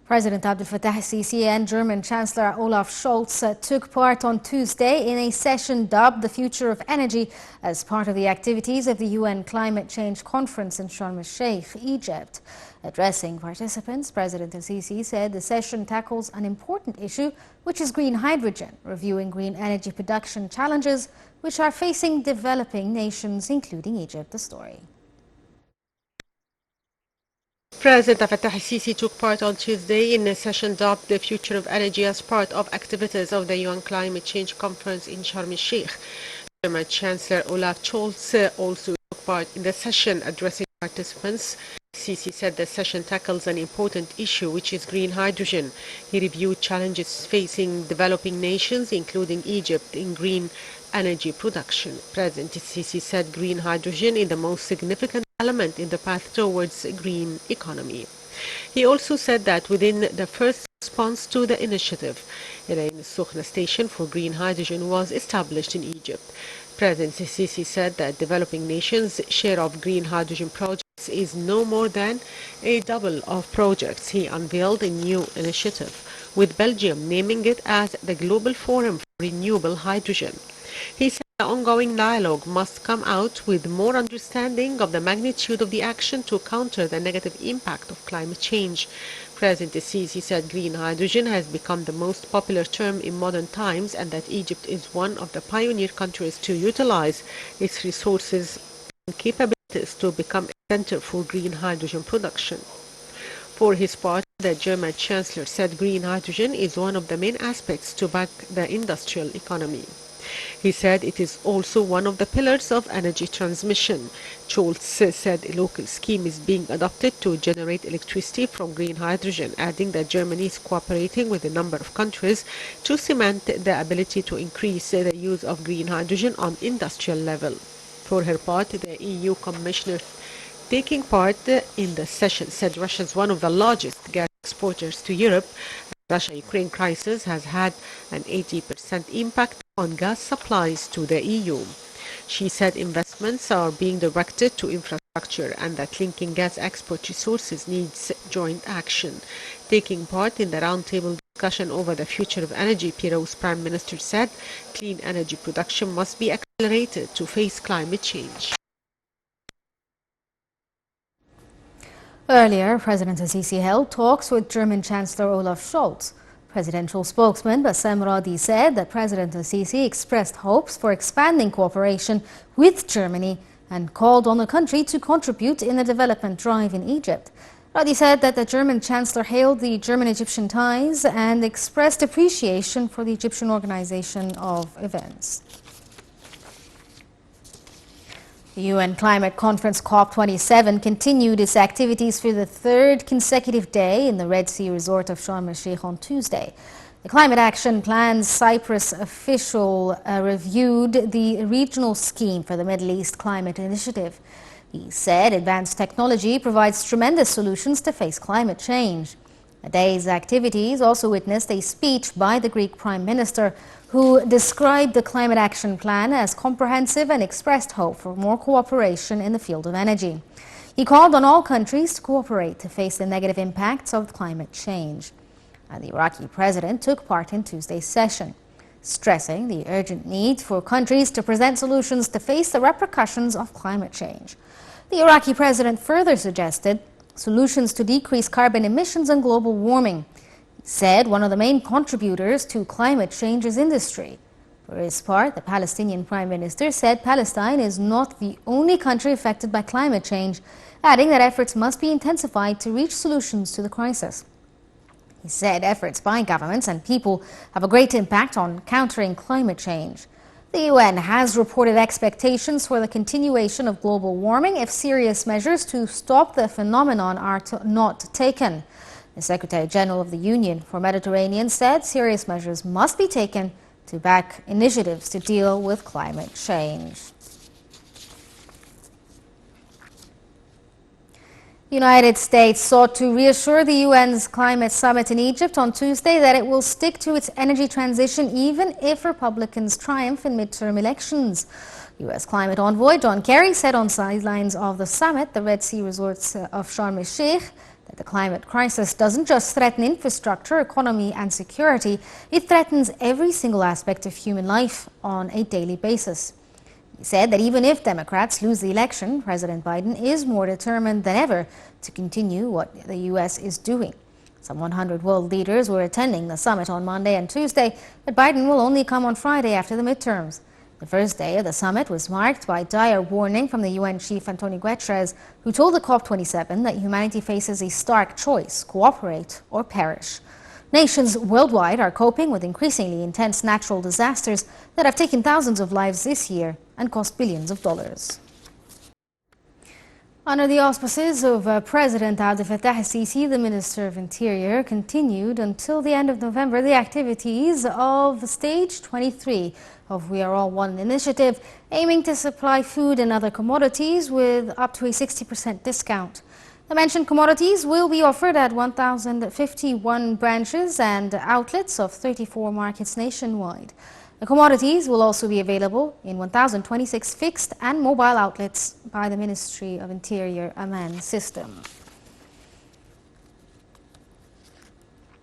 President Abdel Fattah el-Sisi and German Chancellor Olaf Scholz took part on Tuesday in a session dubbed The Future of Energy as part of the activities of the UN Climate Change Conference in Sharm el-Sheikh, Egypt. Addressing participants, President el-Sisi said the session tackles an important issue, which is green hydrogen, reviewing green energy production challenges which are facing developing nations, including Egypt. The story. President Fattah el-Sisi took part on Tuesday in a session dubbed The Future of Energy as part of activities of the UN Climate Change Conference in Sharm el-Sheikh. German Chancellor Olaf Scholz also took part in the session. Addressing participants, el-Sisi said the session tackles an important issue, which is green hydrogen. He reviewed challenges facing developing nations, including Egypt, in green energy production. President el-Sisi said green hydrogen is the most significant element in the path towards a green economy. He also said that within the first response to the initiative, an Ain al-Sukhna station for green hydrogen was established in Egypt. President el-Sisi said that developing nations' share of green hydrogen projects is no more than a double of projects. He unveiled a new initiative, with Belgium naming it as the Global Forum for Renewable Hydrogen. He said the ongoing dialogue must come out with more understanding of the magnitude of the action to counter the negative impact of climate change. President el-Sisi said green hydrogen has become the most popular term in modern times and that Egypt is one of the pioneer countries to utilize its resources and capabilities to become a center for green hydrogen production. For his part, the German Chancellor said green hydrogen is one of the main aspects to back the industrial economy. He said it is also one of the pillars of energy transmission. Scholz said a local scheme is being adopted to generate electricity from green hydrogen, adding that Germany is cooperating with a number of countries to cement the ability to increase the use of green hydrogen on industrial level. For her part, the EU Commissioner taking part in the session said Russia is one of the largest gas exporters to Europe. The Russia-Ukraine crisis has had an 80% impact on gas supplies to the EU. She said investments are being directed to infrastructure and that linking gas export resources needs joint action. Taking part in the roundtable discussion over the future of energy, Peru's Prime Minister said clean energy production must be accelerated to face climate change. Earlier, President el-Sisi held talks with German Chancellor Olaf Scholz. Presidential spokesman Bassem Radi said that President el-Sisi expressed hopes for expanding cooperation with Germany and called on the country to contribute in the development drive in Egypt. Radi said that the German Chancellor hailed the German-Egyptian ties and expressed appreciation for the Egyptian organization of events. The UN Climate Conference COP27 continued its activities for the third consecutive day in the Red Sea resort of Sharm el-Sheikh on Tuesday. The Climate Action Plan's Cyprus official reviewed the regional scheme for the Middle East Climate Initiative. He said advanced technology provides tremendous solutions to face climate change. The day's activities also witnessed a speech by the Greek Prime Minister, who described the Climate Action Plan as comprehensive and expressed hope for more cooperation in the field of energy. He called on all countries to cooperate to face the negative impacts of climate change. And the Iraqi president took part in Tuesday's session, stressing the urgent need for countries to present solutions to face the repercussions of climate change. The Iraqi president further suggested solutions to decrease carbon emissions and global warming. He said one of the main contributors to climate change is industry. For his part, the Palestinian Prime Minister said Palestine is not the only country affected by climate change, adding that efforts must be intensified to reach solutions to the crisis. He said efforts by governments and people have a great impact on countering climate change. The UN has reported expectations for the continuation of global warming if serious measures to stop the phenomenon are not taken. The Secretary General of the Union for Mediterranean said serious measures must be taken to back initiatives to deal with climate change. The United States sought to reassure the UN's climate summit in Egypt on Tuesday that it will stick to its energy transition even if Republicans triumph in midterm elections. U.S. climate envoy John Kerry said on sidelines of the summit, the Red Sea resorts of Sharm el-Sheikh, that The climate crisis doesn't just threaten infrastructure, economy and security, it threatens every single aspect of human life on a daily basis. He said that even if Democrats lose the election, President Biden is more determined than ever to continue what the U.S. is doing. Some 100 world leaders were attending the summit on Monday and Tuesday, but Biden will only come on Friday after the midterms. The first day of the summit was marked by dire warning from the UN chief Antonio Guterres, who told the COP27 that humanity faces a stark choice: cooperate or perish. Nations worldwide are coping with increasingly intense natural disasters that have taken thousands of lives this year and cost billions of dollars. Under the auspices of President Abdel Fattah el-Sisi, the Minister of Interior continued until the end of November the activities of Stage 23 of We Are All One initiative, aiming to supply food and other commodities with up to a 60% discount. The mentioned commodities will be offered at 1,051 branches and outlets of 34 markets nationwide. The commodities will also be available in 1,026 fixed and mobile outlets by the Ministry of Interior Aman system.